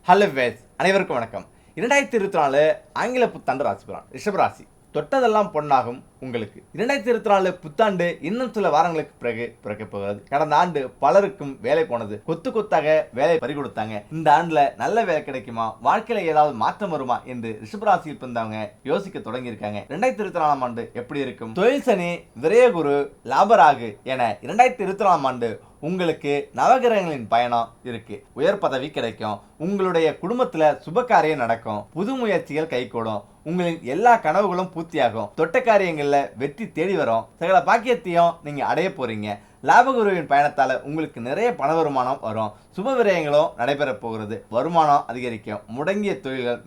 Hello ways அனைவருக்கும் வணக்கம். 2024 ஆங்கில புத்தாண்டு ராசி பலன் ரிஷபராசி. தொட்டதெல்லாம் பொன்னாகும் உங்களுக்கு 2024 புத்தாண்டு இன்னும் சில வாரங்களுக்கு பிறகு பிறக்க போகிறது. கடந்த ஆண்டு பலருக்கும் வேலை போனது, கொத்து கொத்தாக வேலை பறி கொடுத்தாங்க. இந்த ஆண்டுல நல்ல வேலை கிடைக்குமா, வாழ்க்கையில ஏதாவது மாற்றம் வருமா என்று ரிஷபராசியில் பிறந்தவங்க யோசிக்க தொடங்கி இருக்காங்க. 2024 ஆண்டு எப்படி இருக்கும்? தொழில் சனி, விரயகுரு, லாபராகு என 2024 ஆண்டு உங்களுக்கு நவகிரகங்களின் பயணம் இருக்கு. உயர் பதவி கிடைக்கும், உங்களுடைய குடும்பத்துல சுபகாரியம் நடக்கும், புது முயற்சிகள் கைகூடும், உங்களின் எல்லா கனவுகளும் பூர்த்தியாகும், தொட்ட காரியங்கள்ல வெற்றி தேடி வரும், சகல பாக்கியத்தையும் நீங்க அடைய போறீங்க. லாபகுருவின் பயணத்தால உங்களுக்கு நிறைய பண வருமானம் வரும், சுப விரயங்களும் நடைபெற போகிறது, வருமானம் அதிகரிக்கும், முடங்கிய தொழில்கள்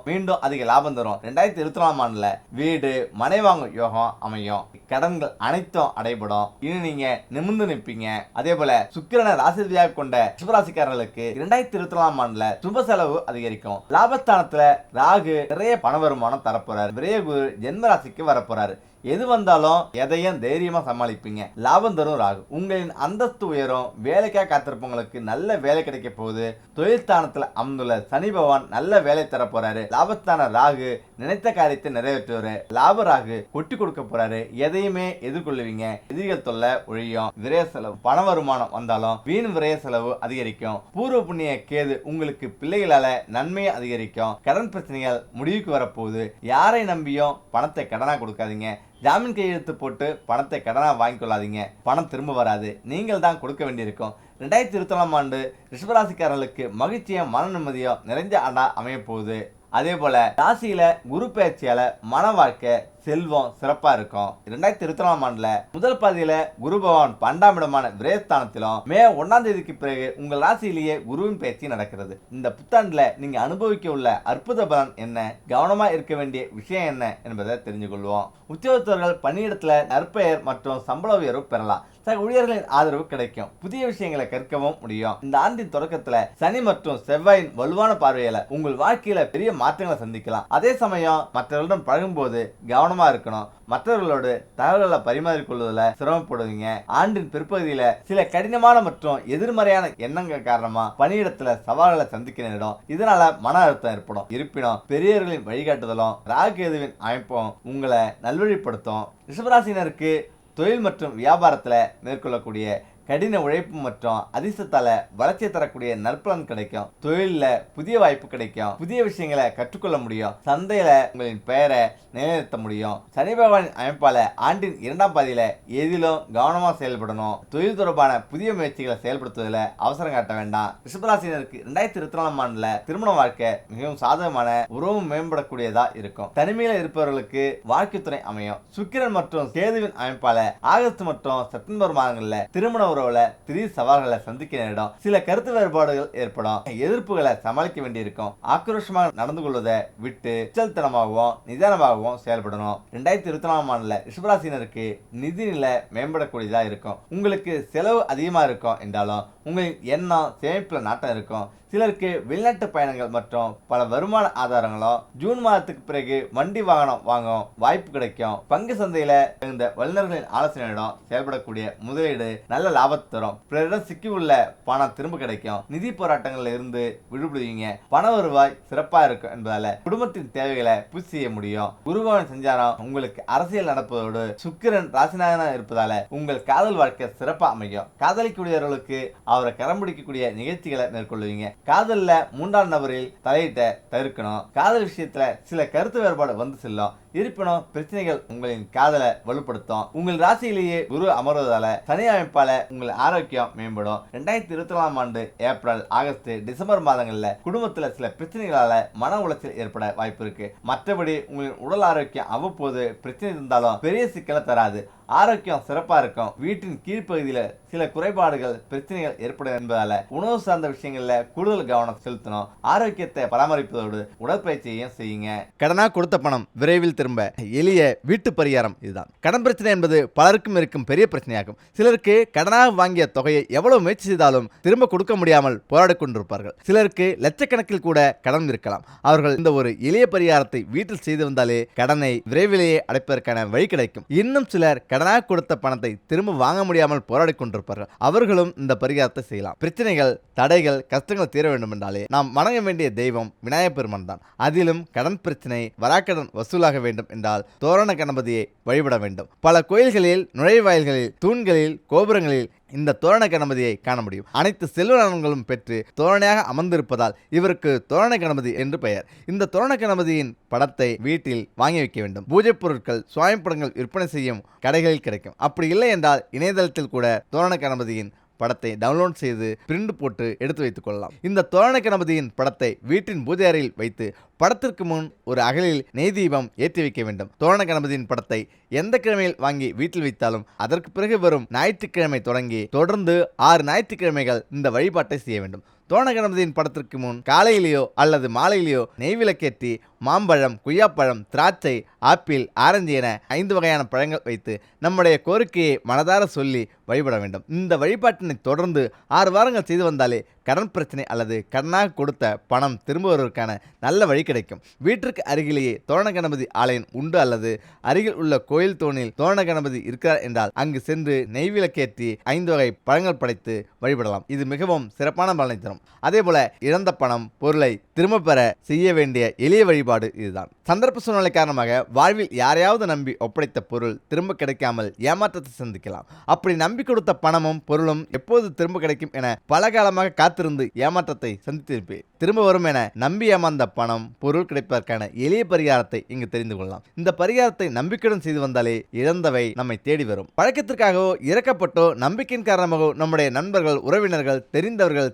மீண்டும் அதிக லாபம் தரும். 2024 ஆண்டுல வீடு மனை வாங்கும் யோகம் அமையும், கடன்கள் அனைத்தும் அடைபடும், இனி நீங்க நிமிர்ந்து நிற்பீங்க. அதே போல சுக்கிரனை ராசியாக கொண்ட ரிஷபராசிக்காரர்களுக்கு 2024 ஆண்டுல சுப செலவு அதிகரிக்கும். லாபஸ்தானத்துல ராகு நிறைய பண வருமானம் தரப்போறாரு. விரயகுரு ஜென்ம ராசிக்கு வரப்போறாரு. எது வந்தாலும் எதையும் தைரியமா சமாளிப்பீங்க. லாபம் தரும் ராகு. உங்களின் அந்தஸ்து உயரும். வேலைக்காக காத்திருப்பவங்களுக்கு நல்ல வேலை கிடைக்க போகுது. தொழில் ஸ்தானத்துல அமர்ந்துள்ள சனி பகவான் நல்ல வேலை தர போறாரு. லாபஸ்தான ராகு நினைத்த காரியத்தை நிறைவேற்றுவாரு. லாப ராகு கொட்டி கொடுக்க போறாரு. எதையுமே எதிர்கொள்ளுவீங்க. எதிரிகள் தொல்லை ஒழியும். விரய செலவு பண வருமானம் வந்தாலும் வீண் விரய செலவு அதிகரிக்கும். பூர்வ புண்ணிய கேது உங்களுக்கு பிள்ளைகளால நன்மையை அதிகரிக்கும். கடன் பிரச்சனைகள் முடிவுக்கு வரப்போகுது. யாரை நம்பியும் பணத்தை கடனா கொடுக்காதீங்க. ஜாமீன் கையெழுத்து போட்டு பணத்தை கடனா வாங்கி கொள்ளாதீங்க. பணம் திரும்ப வராது, நீங்கள் தான் கொடுக்க வேண்டியிருக்கும். 2024 ஆண்டு ரிஷபராசிக்காரர்களுக்கு மகிழ்ச்சியும் மன நிம்மதியும் நிறைஞ்ச ஆண்டா அமைய போகுது. அதே போல ராசியில குரு பயிற்சியால மன வாழ்க்கை செல்வம் சிறப்பா இருக்கும். 2024 ஆண்டுல முதல் பாதியில குரு பகவான் 12ஆம் இடமான விரயஸ்தானத்திலும் மே 1ஆம் தேதிக்கு பிறகு உங்கள் ராசியிலேயே குருவின் பயிற்சி நடக்கிறது. இந்த புத்தாண்டுல நீங்க அனுபவிக்க உள்ள அற்புத பலன் என்ன, கவனமா இருக்க வேண்டிய விஷயம் என்ன என்பதை தெரிஞ்சு கொள்வோம். உத்தியோகத்தர்கள் பணியிடத்துல நற்பெயர் மற்றும் சம்பள உயர்வு பெறலாம். சக ஊழியர்களின் ஆதரவு கிடைக்கும். புதிய விஷயங்களை கற்கவும் முடியும். இந்த ஆண்டின் தொடக்கத்துல சனி மற்றும் செவ்வாயின் வலுவான பார்வையில உங்கள் வாழ்க்கையில பெரிய மாற்றங்களை சந்திக்கலாம். அதே சமயம் மற்றவர்களுடன் பழகும் போது கவனமா இருக்கணும். மற்றவர்களோடு தகவல்களை பரிமாறிக்கொள்வதில் சிரமப்படுவீங்க. ஆண்டின் பிற்பகுதியில சில கடினமான மற்றும் எதிர்மறையான எண்ணங்கள் காரணமா பணியிடத்துல சவால்களை சந்திக்க நேரிடும். இதனால மன அழுத்தம் ஏற்படும். இருப்பினும் பெரியவர்களின் வழிகாட்டுதலும் ராகுகேதுவின் அமைப்பும் உங்களை நல்வழிப்படுத்தும். ரிஷபராசினருக்கு தொழில் மற்றும் வியாபாரத்துல மேற்கொள்ளக்கூடிய கடின உழைப்பு மற்றும் அதிர்ஷ்டத்தால வளர்ச்சி தரக்கூடிய நற்பலன் கிடைக்கும். தொழில புதிய வாய்ப்பு கிடைக்கும். புதிய விஷயங்களை கற்றுக்கொள்ள முடியும். சந்தையில உங்களின் பெயரை நிலைநிறுத்த முடியும். சனி பகவானின் அமைப்பால ஆண்டின் 2ஆம் பாதியில எதிலும் கவனமா செயல்படணும். தொழில் தொடர்பான புதிய முயற்சிகளை செயல்படுத்துவதில் அவசரம் காட்ட வேண்டாம். ரிஷபராசினருக்கு 2024 ஆண்டுல திருமண வாழ்க்கை மிகவும் சாதகமான, உறவு மேம்படக்கூடியதா இருக்கும். தனிமையில இருப்பவர்களுக்கு வாழ்க்கை துணை அமையும். சுக்கிரன் மற்றும் கேதுவின் அமைப்பால ஆகஸ்ட் மற்றும் செப்டம்பர் மாதங்கள்ல திருமண உறவுல திடீர் சவால்களை சந்திக்க நேரிடும். சில கருத்து வேறுபாடுகள் ஏற்படும். எதிர்ப்புகளை சமாளிக்க வேண்டியிருக்கும். ஆக்ரோஷமாக நடந்து கொள்வதை விட்டு எச்சரித்தனமாகவும் நிதானமாகவும் செயல்படணும். 2024 ஆண்டுல ரிஷபராசினருக்கு நிதி நிலை மேம்படக்கூடியதா இருக்கும். உங்களுக்கு செலவு அதிகமா இருக்கும் என்றாலும் உங்களின் எண்ணம் சேமிப்புல நாட்டம் இருக்கும். சிலருக்கு வெளிநாட்டு பயணங்கள் மற்றும் பல வருமான ஆதாரங்களும் ஜூன் மாதத்துக்கு பிறகு வண்டி வாகனம் வாங்கும் வாய்ப்பு கிடைக்கும். பங்கு சந்தையில இருந்த வல்லுநர்களின் ஆலோசனையிடம் செயல்படக்கூடிய முதலீடு நல்ல லாபத்தை தரும். பிறரிடம் சிக்கி உள்ள பணம் திரும்ப கிடைக்கும். நிதி போராட்டங்கள்ல இருந்து விடுபடுவீங்க. பண வருவாய் சிறப்பா இருக்கும் என்பதால குடும்பத்தின் தேவைகளை பூர்த்தி செய்ய முடியும். குருபவன் சஞ்சாரம் உங்களுக்கு அரசியல் நடப்பதோடு சுக்கிரன் ராசிநாதனா இருப்பதால உங்கள் காதல் வாழ்க்கை சிறப்பா அமையும். காதலிக்கூடியவர்களுக்கு அவரை கரம் பிடிக்கக்கூடிய நிகழ்ச்சிகளை மேற்கொள்வீங்க. காதல்ல 3ஆம் நபரில் தலையிட்ட தவிர்க்கணும். காதல் விஷயத்துல சில கருத்து வேறுபாடு வந்து செல்லும். இருப்பினும் பிரச்சனைகள் உங்களின் காதலை வலுப்படுத்தும். உங்கள் ராசியிலேயே குரு அமர்வதால சனி அமைப்பால உங்கள் ஆரோக்கியம் மேம்படும். 2024 ஆண்டு ஏப்ரல், ஆகஸ்ட், டிசம்பர் மாதங்கள்ல குடும்பத்துல சில பிரச்சனைகளால மன உளைச்சல் ஏற்பட வாய்ப்பு இருக்கு. மற்றபடி உங்களின் உடல் ஆரோக்கியம் அவ்வப்போது பிரச்சனை இருந்தாலும் பெரிய சிக்கலை தராது. ஆரோக்கியம் சிறப்பா இருக்கும். வீட்டின் கீழ்ப்பகுதியில சில குறைபாடுகள் பிரச்சனைகள் ஏற்படும் என்பதால உணவு சார்ந்த விஷயங்கள்ல கூடுதல் கவனம் செலுத்தணும். ஆரோக்கியத்தை பராமரிப்பதோடு உடற்பயிற்சியையும் செய்யுங்க. கடனா கொடுத்த பணம் விரைவில் திரும்ப எளிய வீட்டு பரிகாரம் இதுதான். கடன் பிரச்சனை என்பது பலருக்கும் இருக்கும் பெரிய பிரச்சனையாகும். சிலருக்கு கடனாக வாங்கிய தொகையை எவ்வளவு முயற்சி செய்தாலும் திரும்ப கொடுக்க முடியாமல் போராடி கொண்டிருப்பார்கள். சிலருக்கு லட்சக்கணக்கில் கூட கடன் இருக்கலாம். அவர்கள் இந்த ஒரு எளிய பரிகாரத்தை வீட்டில் செய்து வந்தாலே கடனை விரைவிலேயே அடைப்பதற்கான வழி கிடைக்கும். இன்னும் சிலர் கடனாக கொடுத்த பணத்தை திரும்ப வாங்க முடியாமல் போராடி கொண்டிருப்பார்கள். அவர்களும் இந்த பரிகாரத்தை செய்யலாம். பிரச்சனைகள், தடைகள், கஷ்டங்கள் தீர வேண்டும் என்றாலே நாம் வணங்க வேண்டிய தெய்வம் விநாயகப் பெருமான் தான். அதிலும் கடன் பிரச்சனை, வராக்கடன் வசூலாக வேண்டும் என்றால் தோரண கணபதியை வழிபட வேண்டும். பல கோயில்களில், நுழைவாயில்களில், தூண்களில், கோபுரங்களில் இந்த தோரண கணபதியை காண முடியும். அனைத்து செல்வ நலன்களும் பெற்று தோரணையாக அமர்ந்திருப்பதால் இவருக்கு தோரண கணபதி என்று பெயர். இந்த தோரண கணபதியின் படத்தை வீட்டில் வாங்கி வைக்க வேண்டும். பூஜை பொருட்கள், சுவாமி படங்கள் விற்பனை செய்யும் கடைகளில் கிடைக்கும். அப்படி இல்லை என்றால் இணையதளத்தில் கூட தோரண கணபதியின் படத்தை டவுன்லோட் செய்து பிரிண்ட் போட்டு எடுத்து வைத்துக் கொள்ளலாம். இந்த தோரண கணபதியின் படத்தை வீட்டின் பூஜை அறையில் வைத்து படத்திற்கு முன் ஒரு அகலில் நெய் தீபம் ஏற்றி வைக்க வேண்டும். தோரண கணபதியின் படத்தை எந்த கிழமையில் வாங்கி வீட்டில் வைத்தாலும் அதற்கு பிறகு வரும் ஞாயிற்றுக்கிழமை தொடங்கி தொடர்ந்து 6 ஞாயிற்றுக்கிழமைகள் இந்த வழிபாட்டை செய்ய வேண்டும். தோரண கணபதியின் படத்திற்கு முன் காலையிலேயோ அல்லது மாலையிலேயோ நெய் விளக்கேற்றி மாம்பழம், கொய்யாப்பழம், திராட்சை, ஆப்பிள், ஆரஞ்சு என 5 வகையான பழங்கள் வைத்து நம்முடைய கோரிக்கையை மனதார சொல்லி வழிபட வேண்டும். இந்த வழிபாட்டினை தொடர்ந்து 6 வாரங்கள் செய்து வந்தாலே கடன் பிரச்சனை அல்லது கடனாக கொடுத்த பணம் திரும்ப வருவதற்கான நல்ல வழி கிடைக்கும். வீட்டிற்கு அருகிலேயே தோரண கணபதி ஆலயம் உண்டு அல்லது அருகில் உள்ள கோயில் தோணில் தோரண கணபதி இருக்கிறார் என்றால் அங்கு சென்று நெய் விளக்கேற்றி 5 வகை பழங்கள் படைத்து வழிபடலாம். இது மிகவும் சிறப்பான பலனை தரும். அதேபோல இழந்த பணம், பொருளை திரும்ப பெற செய்ய வேண்டிய எளிய வழிபாடு இதுதான். சந்தர்ப்ப சூழ்நிலை காரணமாக வாழ்வில் யாரையாவது நம்பி ஒப்படைத்த பொருள் திரும்ப கிடைக்காமல் ஏமாற்றத்தை சந்திக்கலாம். அப்படி நம்பி கொடுத்த பணமும் பொருளும் எப்போது திரும்ப கிடைக்கும் என பல காலமாக காத்திருந்து ஏமாற்றத்தை சந்தித்திருப்பேன். திரும்ப வரும் என நம்பி ஏமாந்த பணம், பொருள் கிடைப்பதற்கான எளிய பரிகாரத்தை இங்கு தெரிந்து கொள்ளலாம். இந்த பரிகாரத்தை நம்பிக்கையுடன் செய்து வந்தாலே இழந்தவை நம்மை தேடி வரும். பழக்கத்திற்காகவோ, இறக்கப்பட்டோ, நம்பிக்கையின் காரணமாகவோ நம்முடைய நண்பர்கள், உறவினர்கள், தெரிந்தவர்கள்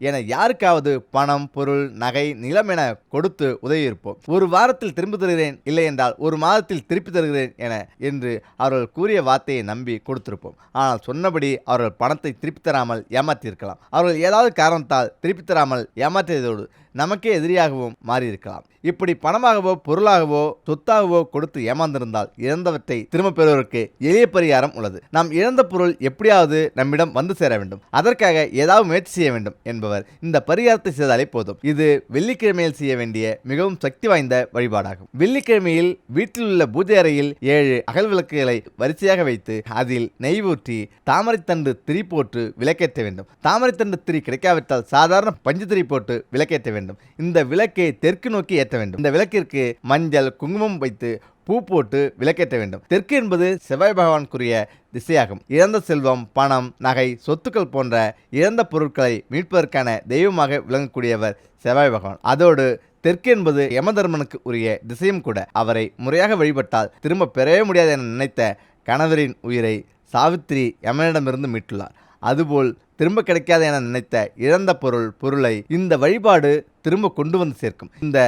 என யாருக்காவது பணம், பொருள், நகை, நிலம் என கொடுத்து உதவியிருப்போம். ஒரு வாரத்தில் திரும்பி தருகிறேன், இல்லை என்றால் 1 மாதத்தில் திருப்பி தருகிறேன் என்று அவர்கள் கூறிய வார்த்தையை நம்பி கொடுத்திருப்போம். ஆனால் சொன்னபடி அவர்கள் பணத்தை திருப்பி தராமல் ஏமாற்றியிருக்கலாம். அவர்கள் ஏதாவது காரணத்தால் திருப்பி தராமல் ஏமாற்றியதோடு நமக்கே எதிரியாகவும் மாறியிருக்கலாம். இப்படி பணமாகவோ, பொருளாகவோ, சொத்தாகவோ கொடுத்து ஏமாந்திருந்தால் இழந்தவற்றை திரும்ப பெறுவதற்கு எளிய பரிகாரம் உள்ளது. நாம் இழந்த பொருள் எப்படியாவது நம்மிடம் வந்து சேர வேண்டும், அதற்காக ஏதாவது முயற்சி செய்ய வேண்டும் என்பவர் இந்த பரிகாரத்தை செய்தாலே போதும். இது வெள்ளிக்கிழமையில் செய்ய வேண்டிய மிகவும் சக்தி வாய்ந்த வழிபாடாகும். வெள்ளிக்கிழமையில் வீட்டில் உள்ள பூஜை அறையில் 7 அகல் விளக்குகளை வரிசையாக வைத்து அதில் நெய் ஊற்றி தாமரைத்தண்டு திரி போட்டு விளக்கேற்ற வேண்டும். தாமரைத்தண்டு திரி கிடைக்காவிட்டால் சாதாரண பஞ்சு திரி போட்டு விளக்கேற்ற வேண்டும். இந்த விளக்கை தெற்கு நோக்கி ஏற்ற வேண்டும். இந்த விளக்கிற்கு மஞ்சள், குங்குமம் வைத்து பூ போட்டு விளக்கேற்ற வேண்டும். தெற்கு என்பது செவ்வாய் பகவானுக்குரிய திசையாகும். இழந்த செல்வம், பணம், நகை, சொத்துக்கள் போன்ற இழந்த பொருட்களை மீட்பதற்கான தெய்வமாக விளங்கக்கூடியவர் செவ்வாய் பகவான். அதோடு தெற்கு என்பது யமதர்மனுக்கு உரிய திசையும் கூட. அவரை முறையாக வழிபட்டால் திரும்ப பெறவே முடியாது என நினைத்த கணவரின் உயிரை சாவித்திரி யமனிடமிருந்து மீட்டுள்ளார். அதுபோல் திரும்ப கிடைக்காது என நினைத்த இழந்த பொருளை இந்த வழிபாடு திரும்ப கொண்டு வந்து சேர்க்கும். இந்த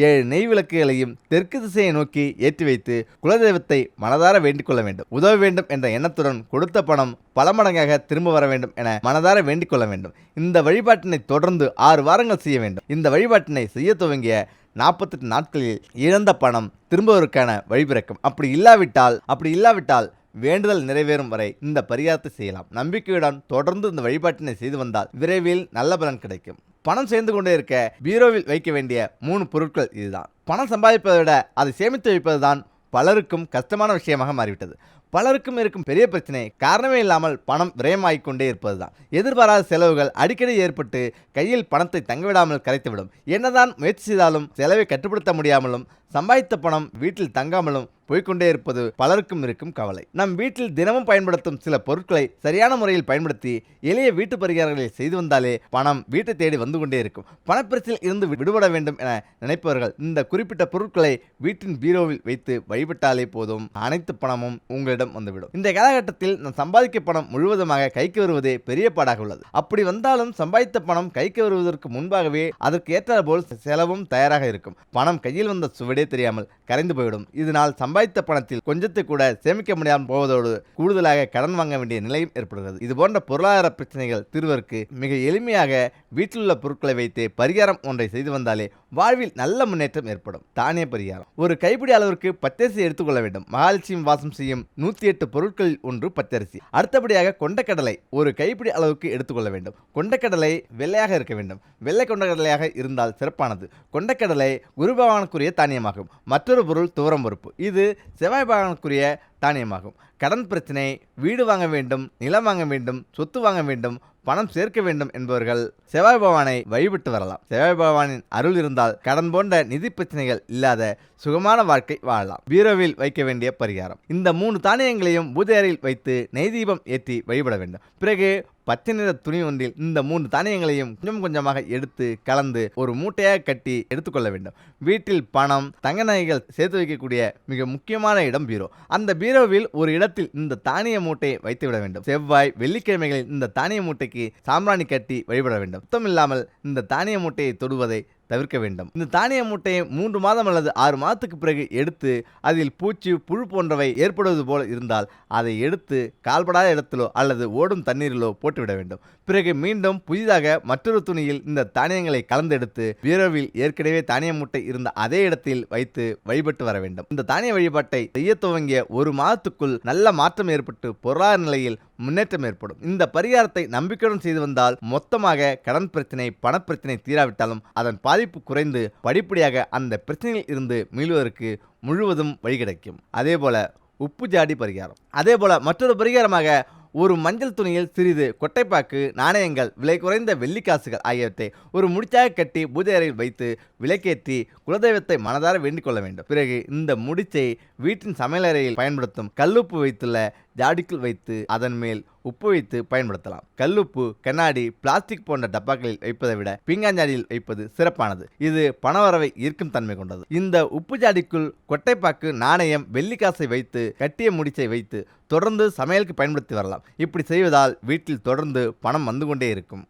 7 நெய் விளக்குகளையும் தெற்கு திசையை நோக்கி ஏற்றி வைத்து குலதெய்வத்தை மனதார வேண்டிக் கொள்ள வேண்டும். உதவ வேண்டும் என்ற எண்ணத்துடன் கொடுத்த பணம் பல மடங்காக திரும்ப வர வேண்டும் என மனதார வேண்டிக் கொள்ள வேண்டும். இந்த வழிபாட்டினை தொடர்ந்து 6 வாரங்கள் செய்ய வேண்டும். இந்த வழிபாட்டினை செய்ய துவங்கிய 48 நாட்களில் இழந்த பணம் திரும்புவதற்கான வழி பிறக்கும். அப்படி இல்லாவிட்டால் வேண்டுதல் நிறைவேறும் வரை இந்த பரிகாரத்தை செய்யலாம். நம்பிக்கையுடன் தொடர்ந்து இந்த வழிபாட்டினை செய்து வந்தால் விரைவில் நல்ல பலன் கிடைக்கும். பணம் சேர்ந்து கொண்டே இருக்க பீரோவில் வைக்க வேண்டிய 3 பொருட்கள் இதுதான். பணம் சம்பாதிப்பதை விட அதை சேமித்து வைப்பதுதான் பலருக்கும் கஷ்டமான விஷயமாக மாறிவிட்டது. பலருக்கும் இருக்கும் பெரிய பிரச்சனை காரணமே இல்லாமல் பணம் விரயமாகிக் கொண்டே இருப்பதுதான். எதிர்பாராத செலவுகள் அடிக்கடி ஏற்பட்டு கையில் பணத்தை தங்கவிடாமல் கரைத்துவிடும். என்னதான் முயற்சி செய்தாலும் செலவை கட்டுப்படுத்த முடியாமலும் சம்பாதித்த பணம் வீட்டில் தங்காமலும் போய்கொண்டே இருப்பது பலருக்கும் இருக்கும் கவலை. நம் வீட்டில் தினமும் பயன்படுத்தும் சில பொருட்களை சரியான முறையில் பயன்படுத்தி எளிய வீட்டு பரிகாரங்களை செய்து வந்தாலே பணம் வீட்டை தேடி வந்து கொண்டே இருக்கும். பணப்பிரச்சனையில் இருந்து விடுபட வேண்டும் என நினைப்பவர்கள் இந்த குறிப்பிட்ட பொருட்களை வீட்டின் பீரோவில் வைத்து வழிபட்டாலே போதும், அனைத்து பணமும் உங்களிடம் வந்துவிடும். இந்த காலகட்டத்தில் நம் சம்பாதிக்க பணம் முழுவதுமாக கைக்கு வருவதே பெரிய பாடாக உள்ளது. அப்படி வந்தாலும் சம்பாதித்த பணம் கைக்கு வருவதற்கு முன்பாகவே அதற்கு ஏற்றாறு போல் செலவும் தயாராக இருக்கும். பணம் கையில் வந்த சுவடே தெரியாமல் கரைந்து போய்விடும். இதனால் சம்பாதித்த பணத்தில் கொஞ்சத்தை கூட சேமிக்க முடியாமல் போவதோடு கூடுதலாக கடன் வாங்க வேண்டிய நிலையும் ஏற்படுகிறது. இது போன்ற பொருளாதார பிரச்சனைகள் தீர்வதற்கு மிக எளிமையாக வீட்டில் உள்ள பொருட்களை வைத்து பரிகாரம் ஒன்றை செய்து வந்தாலே வாழ்வில் நல்ல முன்னேற்றம் ஏற்படும். தானிய பரிகாரம்: ஒரு கைப்பிடி அளவிற்கு பச்சரிசி எடுத்துக்கொள்ள வேண்டும். மகாலட்சுமி வாசம் செய்யும் 108 பொருட்களில் ஒன்று பச்சரிசி. அடுத்தபடியாக கொண்டக்கடலை ஒரு கைப்பிடி அளவுக்கு எடுத்துக்கொள்ள வேண்டும். கொண்டக்கடலை வெள்ளையாக இருக்க வேண்டும். வெள்ளை கொண்டக்கடலையாக இருந்தால் சிறப்பானது. கொண்டக்கடலை குரு பகவானுக்குரிய தானியமாகும். மற்றொரு பொருள் துவரம் பருப்பு. இது செவ்வாய் பகவானுக்குரிய தானியமாகும். கடன் பிரச்சனை, வீடு வாங்க வேண்டும், நிலம் வாங்க வேண்டும், சொத்து வாங்க வேண்டும், பணம் சேர்க்க வேண்டும் என்பவர்கள் செவ்வாய் பகவானை வழிபட்டு வரலாம். செவ்வாய் பகவானின் அருள் இருந்தால் கடன் போன்ற நிதி பிரச்சனைகள் இல்லாத சுகமான வாழ்க்கை வாழலாம். பீரோவில் வைக்க வேண்டிய பரிகாரம்: இந்த 3 தானியங்களையும் பூஜை அறையில் வைத்து நெய் தீபம் ஏற்றி வழிபட வேண்டும். பிறகு பச்சை நிற துணி ஒன்றில் இந்த 3 தானியங்களையும் கொஞ்சம் கொஞ்சமாக எடுத்து கலந்து ஒரு மூட்டையாக கட்டி எடுத்துக்கொள்ள வேண்டும். வீட்டில் பணம், தங்க நகைகள் சேர்த்து வைக்கக்கூடிய மிக முக்கியமான இடம் பீரோ. அந்த பீரோவில் ஒரு இடத்தில் இந்த தானிய மூட்டையை வைத்துவிட வேண்டும். செவ்வாய், வெள்ளிக்கிழமைகளில் இந்த தானிய மூட்டைக்கு சாம்பிராணி கட்டி வழிபட வேண்டும். சுத்தம் இல்லாமல் இந்த தானிய மூட்டையை தொடுவதை தவிர்க்க வேண்டும். இந்த தானிய மூட்டையை 3 மாதம் அல்லது 6 மாதத்துக்கு பிறகு எடுத்து அதில் பூச்சி, புழு போன்றவை ஏற்படுவது போல இருந்தால் அதை எடுத்து கால்படாத இடத்திலோ அல்லது ஓடும் தண்ணீரிலோ போட்டுவிட வேண்டும். பிறகு மீண்டும் புதிதாக மற்றொரு துணியில் இந்த தானியங்களை கலந்தெடுத்து பீரோவில் ஏற்கனவே தானிய மூட்டை இருந்த அதே இடத்தில் வைத்து வழிபட்டு வர வேண்டும். இந்த தானிய வழிபாட்டை செய்ய துவங்கிய 1 மாதத்துக்குள் நல்ல மாற்றம் ஏற்பட்டு பொருளாதார நிலையில் முன்னேற்றம் ஏற்படும். இந்த பரிகாரத்தை நம்பிக்கையுடன் செய்து வந்தால் மொத்தமாக கடன் பிரச்சனை, பணப்பிரச்சனை தீராவிட்டாலும் அதன் பாதிப்பு குறைந்து படிப்படியாக அந்த பிரச்சனையில் இருந்து மீளுவதற்கு முழுவதும் வழி கிடைக்கும். அதேபோல உப்பு ஜாடி பரிகாரம். அதேபோல மற்றொரு பரிகாரமாக ஒரு மஞ்சள் துணியில் சிறிது கொட்டைப்பாக்கு, நாணயங்கள், விலை குறைந்த வெள்ளிக்காசுகள் ஆகியவற்றை ஒரு முடிச்சாக கட்டி பூஜை அறையில் வைத்து விளக்கேற்றி குலதெய்வத்தை மனதார வேண்டிக் கொள்ள வேண்டும். பிறகு இந்த முடிச்சை வீட்டின் சமையலறையில் பயன்படுத்தும் கல்லுப்பு வைத்துள்ள ஜாடிக்குள் வைத்து அதன் மேல் உப்பு வைத்து பயன்படுத்தலாம். கல்லுப்பு கண்ணாடி, பிளாஸ்டிக் போன்ற டப்பாக்களில் வைப்பதை விட பீங்காஞ்சாடியில் வைப்பது சிறப்பானது. இது பணவரவை ஈர்க்கும் தன்மை கொண்டது. இந்த உப்பு ஜாடிக்குள் கொட்டைப்பாக்கு, நாணயம், வெள்ளிக்காசை வைத்து கட்டிய முடிச்சை வைத்து தொடர்ந்து சமையலுக்கு பயன்படுத்தி வரலாம். இப்படி செய்வதால் வீட்டில் தொடர்ந்து பணம் வந்து கொண்டே இருக்கும்.